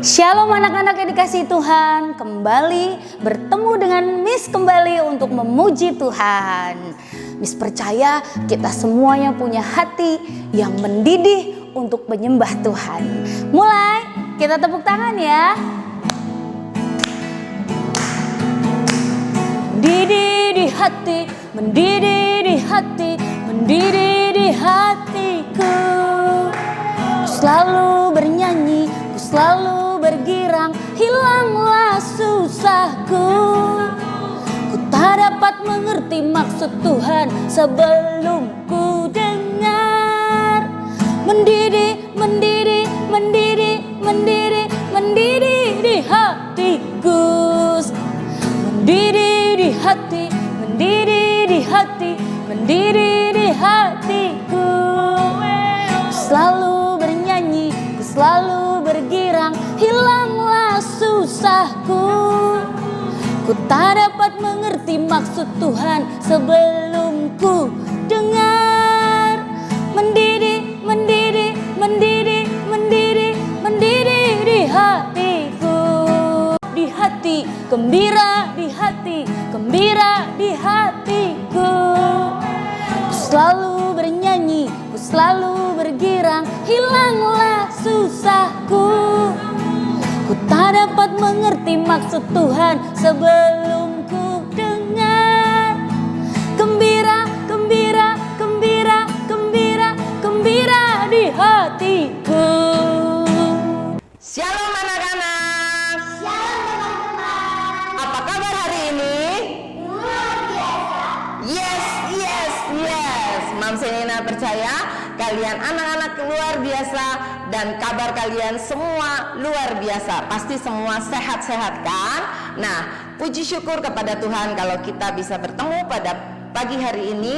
Shalom anak-anak yang dikasihi Tuhan, kembali bertemu dengan Miss kembali untuk memuji Tuhan. Miss percaya kita semuanya punya hati yang mendidih untuk menyembah Tuhan. Mulai, kita tepuk tangan ya. Mendidih di hati, mendidih di hati, mendidih di hatiku. Ku selalu bernyanyi, ku selalu bergirang, hilanglah susahku. Ku tak dapat mengerti maksud Tuhan sebelum ku dengar. Mendidih, mendidih, mendidih, mendidih, mendidih di hatiku. Mendidih di hati, mendidih di hati, mendidih di hatiku. Ku selalu bernyanyi, ku selalu bergirang, hilanglah susahku. Ku tak dapat mengerti maksud Tuhan sebelum ku dengar. Mendidih, mendidih, mendidih, mendidih, mendidih di hatiku. Di hati, gembira di hati, gembira di hatiku. Ku selalu bernyanyi, ku selalu bergirang, hilanglah susahku. Ku tak dapat mengerti maksud Tuhan sebelum ku dengar. Gembira, gembira, gembira, gembira, gembira di hatiku. Shalom anak-anak. Shalom teman-teman. Apa kabar hari ini? Luar biasa. Yes. Mam Senina percaya kalian anak-anak luar biasa dan kabar kalian semua luar biasa. Pasti semua sehat-sehat kan? Nah, puji syukur kepada Tuhan kalau kita bisa bertemu pada pagi hari ini.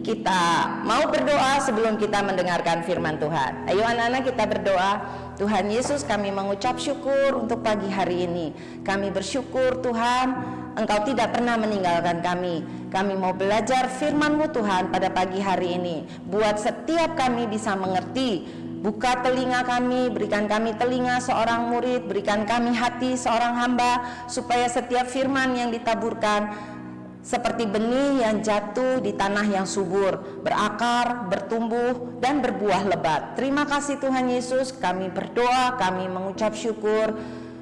Kita mau berdoa sebelum kita mendengarkan firman Tuhan. Ayo anak-anak kita berdoa. Tuhan Yesus, kami mengucap syukur untuk pagi hari ini. Kami bersyukur Tuhan, Engkau tidak pernah meninggalkan kami. Kami mau belajar firman-Mu Tuhan pada pagi hari ini. Buat setiap kami bisa mengerti. Buka telinga kami, berikan kami telinga seorang murid, berikan kami hati seorang hamba, supaya setiap firman yang ditaburkan seperti benih yang jatuh di tanah yang subur, berakar, bertumbuh, dan berbuah lebat. Terima kasih Tuhan Yesus, kami berdoa, kami mengucap syukur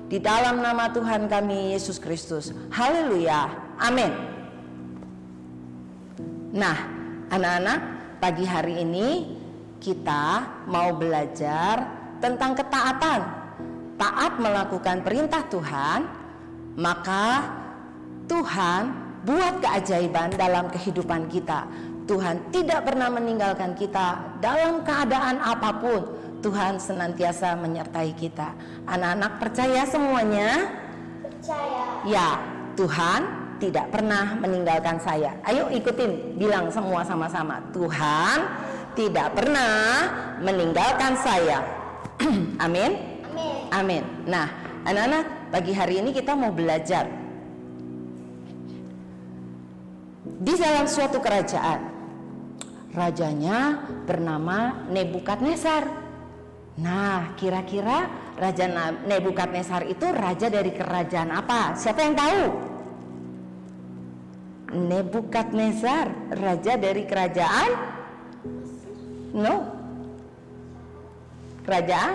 di dalam nama Tuhan kami Yesus Kristus. Haleluya, amin. Nah, anak-anak, pagi hari ini kita mau belajar tentang ketaatan. Taat melakukan perintah Tuhan, maka Tuhan buat keajaiban dalam kehidupan kita. Tuhan tidak pernah meninggalkan kita dalam keadaan apapun. Tuhan senantiasa menyertai kita. Anak-anak percaya semuanya? Percaya. Ya, Tuhan tidak pernah meninggalkan saya. Ayo ikutin, bilang semua sama-sama. Tuhan tidak pernah meninggalkan saya. Amin? Amin. Amin. Nah, anak-anak, pagi hari ini kita mau belajar di dalam suatu kerajaan. Rajanya bernama Nebukadnezar. Nah, kira-kira Raja Nebukadnezar itu raja dari kerajaan apa? Siapa yang tahu? Nebukadnezar, raja dari kerajaan? No. Kerajaan?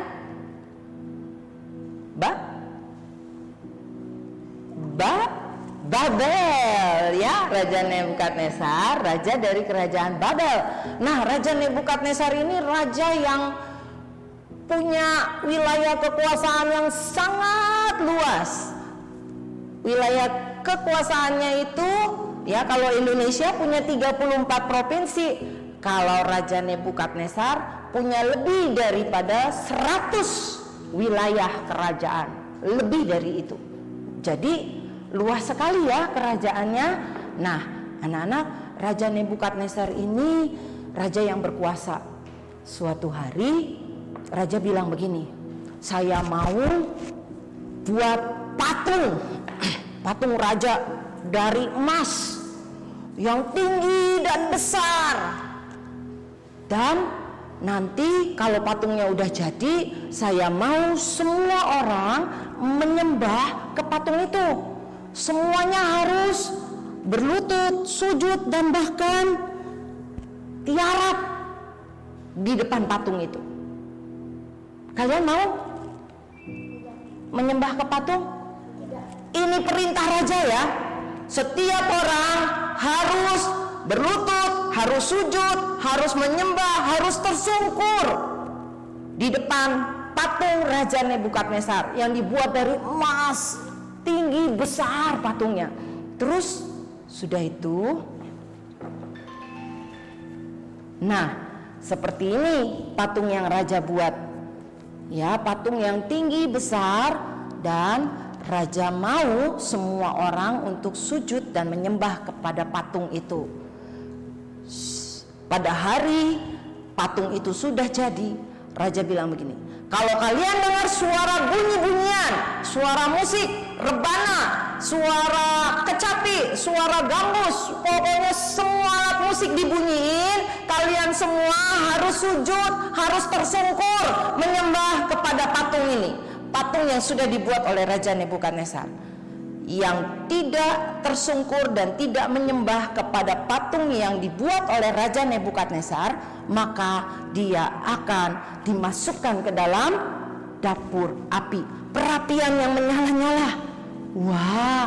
Babel, ya. Raja Nebukadnezar, raja dari kerajaan Babel. Nah, Raja Nebukadnezar ini raja yang punya wilayah kekuasaan yang sangat luas. Wilayah kekuasaannya itu, ya, kalau Indonesia punya 34 provinsi. Kalau Raja Nebukadnezar punya lebih daripada 100 wilayah kerajaan. Lebih dari itu. Jadi luas sekali ya kerajaannya. Nah, anak-anak, Raja Nebukadnezar ini raja yang berkuasa. Suatu hari raja bilang begini, saya mau buat patung raja dari emas yang tinggi dan besar, dan nanti kalau patungnya udah jadi, saya mau semua orang menyembah ke patung itu. Semuanya harus berlutut, sujud, dan bahkan tiarap di depan patung itu. Kalian mau menyembah ke patung? Ini perintah raja ya. Setiap orang harus berlutut, harus sujud, harus menyembah, harus tersungkur di depan patung Raja Nebukadnezar yang dibuat dari emas, tinggi besar patungnya. Terus sudah itu, nah seperti ini patung yang raja buat, ya, patung yang tinggi besar, dan raja mau semua orang untuk sujud dan menyembah kepada patung itu. Pada hari patung itu sudah jadi, raja bilang begini, kalau kalian dengar suara bunyi-bunyian, suara musik rebana, suara kecapi, suara gambus, pokoknya semua alat musik dibunyiin, kalian semua harus sujud, harus tersungkur menyembah kepada patung ini. Patung yang sudah dibuat oleh Raja Nebukadnezar. Yang tidak tersungkur dan tidak menyembah kepada patung yang dibuat oleh Raja Nebukadnezar, maka dia akan dimasukkan ke dalam dapur api, perapian yang menyala-nyala. Wah,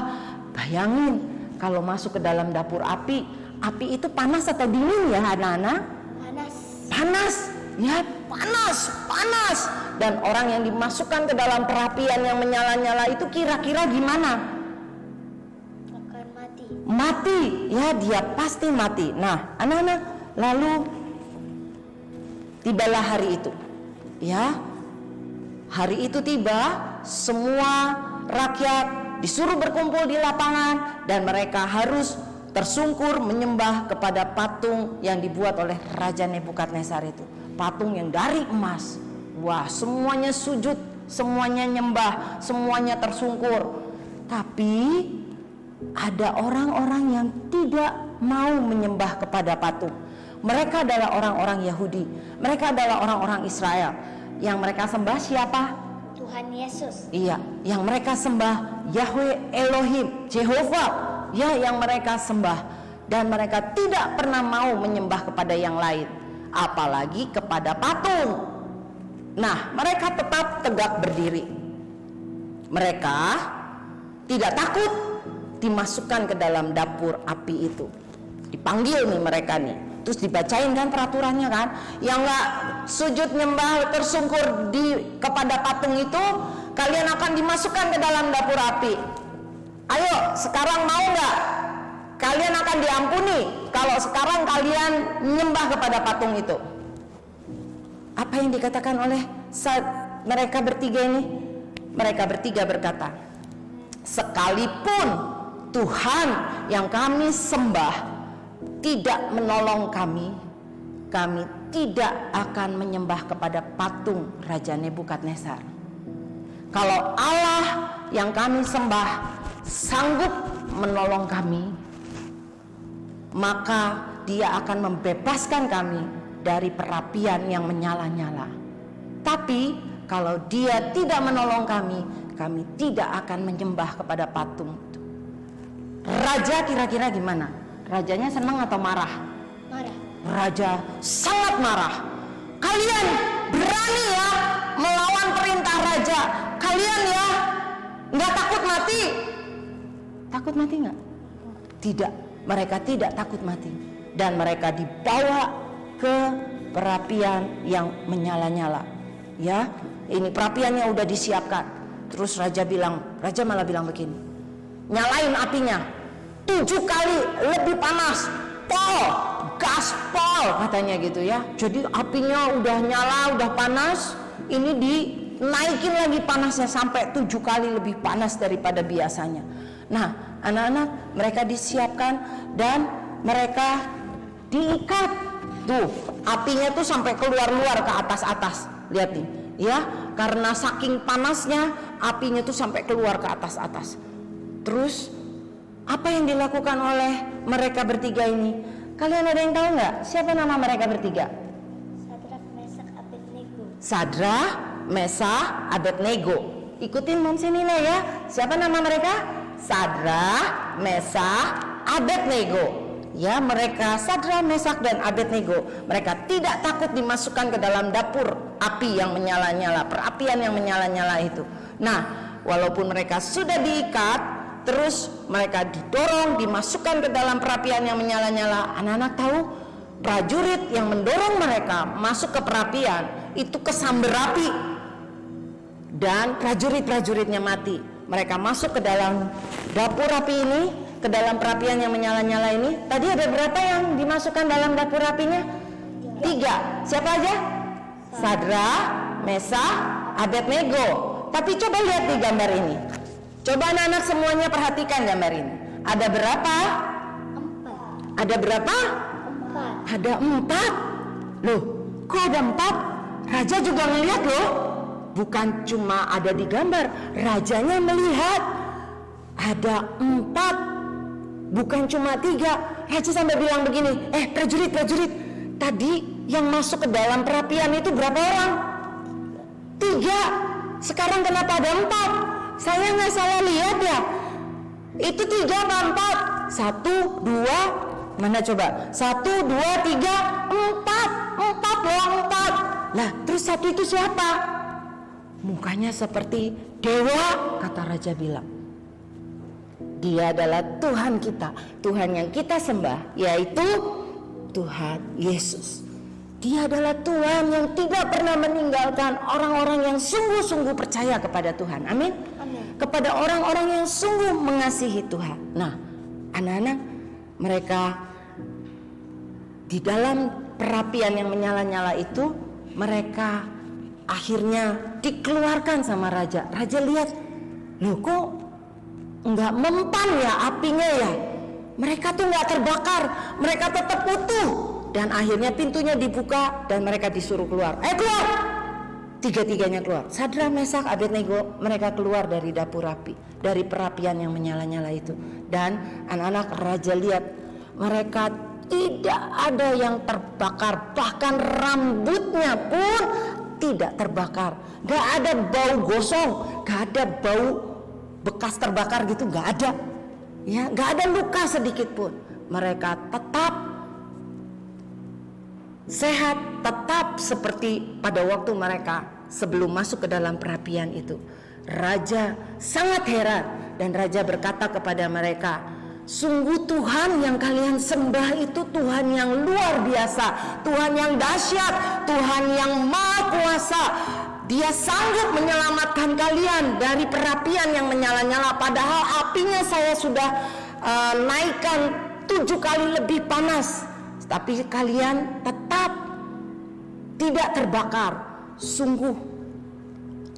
bayangin kalau masuk ke dalam dapur api, api itu panas atau dingin ya anak-anak? Panas. Panas, ya, panas. Dan orang yang dimasukkan ke dalam perapian yang menyala-nyala itu kira-kira gimana? Akan mati. Mati, ya, dia pasti mati. Nah, anak-anak, lalu tibalah hari itu, ya. Hari itu tiba, semua rakyat disuruh berkumpul di lapangan dan mereka harus tersungkur menyembah kepada patung yang dibuat oleh Raja Nebukadnezar itu. Patung yang dari emas. Wah, semuanya sujud, semuanya nyembah, semuanya tersungkur. Tapi ada orang-orang yang tidak mau menyembah kepada patung. Mereka adalah orang-orang Yahudi. Mereka adalah orang-orang Israel. Yang mereka sembah siapa? Tuhan Yesus. Iya, yang mereka sembah Yahweh Elohim, Jehovah. Ya, yang mereka sembah. Dan mereka tidak pernah mau menyembah kepada yang lain, apalagi kepada patung. Nah, mereka tetap tegak berdiri. Mereka tidak takut dimasukkan ke dalam dapur api itu. Dipanggil nih mereka nih, terus dibacain kan peraturannya kan, yang nggak sujud nyembah tersungkur kepada patung itu, kalian akan dimasukkan ke dalam dapur api. Ayo, sekarang mau nggak? Kalian akan diampuni kalau sekarang kalian nyembah kepada patung itu. Apa yang dikatakan oleh mereka bertiga ini? Mereka bertiga berkata, sekalipun Tuhan yang kami sembah tidak menolong kami, kami tidak akan menyembah kepada patung Raja Nebukadnezar. Kalau Allah yang kami sembah sanggup menolong kami, maka Dia akan membebaskan kami dari perapian yang menyala-nyala. Tapi kalau Dia tidak menolong kami, kami tidak akan menyembah kepada patung itu. Raja kira-kira gimana? Rajanya senang atau marah? Marah. Raja sangat marah. Kalian berani ya melawan perintah raja. Kalian ya nggak takut mati? Takut mati nggak? Tidak, mereka tidak takut mati. Dan mereka dibawa ke perapian yang menyala-nyala. Ya, ini perapian yang udah disiapkan. Terus raja malah bilang begini, nyalain apinya 7 kali lebih panas, gaspol katanya gitu ya. Jadi apinya udah nyala, udah panas, ini dinaikin lagi panasnya sampai 7 kali lebih panas daripada biasanya. Nah, anak-anak mereka disiapkan dan mereka diikat. Tuh, apinya tuh sampai keluar-luar ke atas-atas. Lihat nih, ya, karena saking panasnya apinya tuh sampai keluar ke atas-atas. Terus apa yang dilakukan oleh mereka bertiga ini? Kalian ada yang tahu nggak? Siapa nama mereka bertiga? Sadrak, Sadra, Mesah, Abednego. Ikutin Mom Nina ya. Siapa nama mereka? Sadra, Mesah, Abednego. Ya, mereka Sadra, Mesak, dan Abednego. Mereka tidak takut dimasukkan ke dalam dapur api yang menyala-nyala, perapian yang menyala-nyala itu. Nah, walaupun mereka sudah diikat, terus mereka didorong, dimasukkan ke dalam perapian yang menyala-nyala. Anak-anak tahu, prajurit yang mendorong mereka masuk ke perapian itu kesamber api, dan prajurit-prajuritnya mati. Mereka masuk ke dalam dapur api ini, ke dalam perapian yang menyala-nyala ini. Tadi ada berapa yang dimasukkan dalam dapur apinya? 3. Siapa aja? Sadra, Mesah, Abednego. Tapi coba lihat di gambar ini. Coba anak-anak semuanya perhatikan gambar ini. Ada berapa? 4. Ada berapa? 4. Ada 4. Loh, kok ada 4? Raja juga ngelihat loh. Bukan cuma ada di gambar, rajanya melihat. Ada 4, bukan cuma 3. Raja sampai bilang begini, prajurit, tadi yang masuk ke dalam perapian itu berapa orang? 3. Sekarang kenapa ada 4? Saya nggak salah lihat ya? Itu 3 apa 4? 1, 2, mana coba? 1, 2, 3, 4. 4 loh, 4. Lah, terus 1 itu siapa? Mukanya seperti dewa, kata raja bilang. Dia adalah Tuhan kita, Tuhan yang kita sembah, yaitu Tuhan Yesus. Dia adalah Tuhan yang tidak pernah meninggalkan orang-orang yang sungguh-sungguh percaya kepada Tuhan. Amin. Amin. Kepada orang-orang yang sungguh mengasihi Tuhan. Nah, anak-anak, mereka di dalam perapian yang menyala-nyala itu, mereka akhirnya dikeluarkan sama raja. Raja lihat, loh kok nggak mempan ya apinya ya? Mereka tuh nggak terbakar, mereka tetap utuh. Dan akhirnya pintunya dibuka dan mereka disuruh keluar. Keluar! 3-tiganya keluar. Sadra, Mesak, Abednego, mereka keluar dari dapur api, dari perapian yang menyala-nyala itu. Dan anak-anak raja lihat, mereka tidak ada yang terbakar, bahkan rambutnya pun tidak terbakar. Gak ada bau gosong, gak ada bau bekas terbakar gitu, gak ada. Ya, gak ada luka sedikit pun. Mereka tetap sehat, tetap seperti pada waktu mereka sebelum masuk ke dalam perapian itu. Raja sangat heran dan raja berkata kepada mereka, sungguh Tuhan yang kalian sembah itu Tuhan yang luar biasa, Tuhan yang dahsyat, Tuhan yang maha kuasa. Dia sanggup menyelamatkan kalian dari perapian yang menyala-nyala, padahal apinya saya sudah naikkan 7 kali lebih panas, tapi kalian tetap tidak terbakar. Sungguh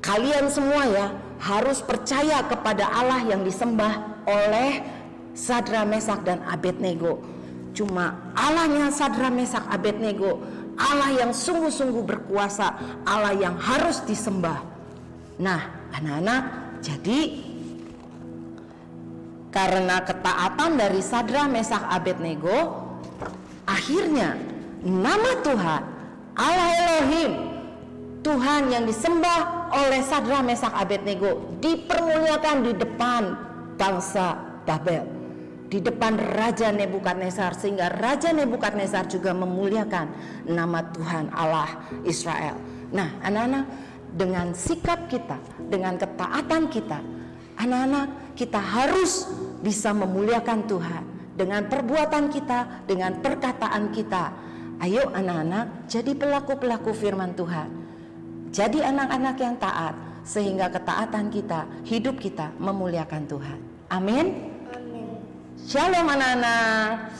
kalian semua ya harus percaya kepada Allah yang disembah oleh Sadra, Mesak, dan Abednego. Cuma Allahnya Sadra, Mesak, Abednego, Allah yang sungguh-sungguh berkuasa, Allah yang harus disembah. Nah, anak-anak, jadi karena ketaatan dari Sadra, Mesak, Abednego, akhirnya nama Tuhan, Allah Elohim, Tuhan yang disembah oleh Sadra, Mesak, Abednego, dipermuliakan di depan bangsa Babel, di depan Raja Nebukadnezar, sehingga Raja Nebukadnezar juga memuliakan nama Tuhan Allah Israel. Nah, anak-anak, dengan sikap kita, dengan ketaatan kita, anak-anak, kita harus bisa memuliakan Tuhan dengan perbuatan kita, dengan perkataan kita. Ayo anak-anak, jadi pelaku-pelaku firman Tuhan, jadi anak-anak yang taat, sehingga ketaatan kita, hidup kita memuliakan Tuhan. Amin. Amin. Shalom anak-anak.